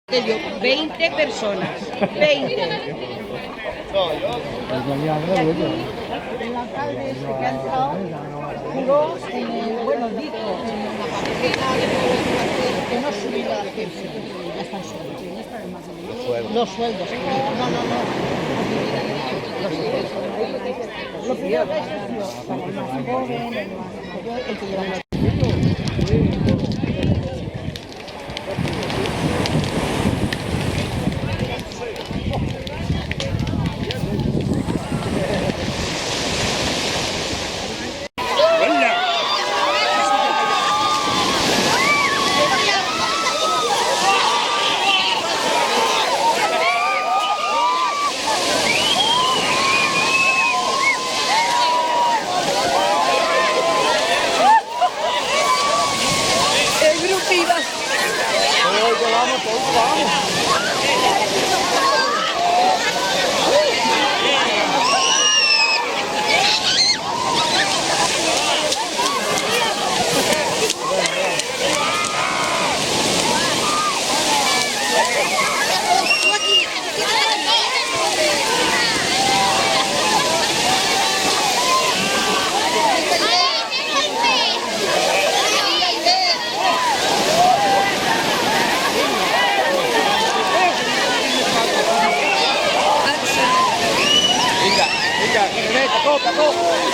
20 personas, 20. El alcalde este que ha entrado juró, bueno, dijo en la papeleta que no subirá la gente, ya están subidos. Los sueldos. No. Lo primero que es para el más joven, el más mayor, el que lleva más. Venga, venga, cacó.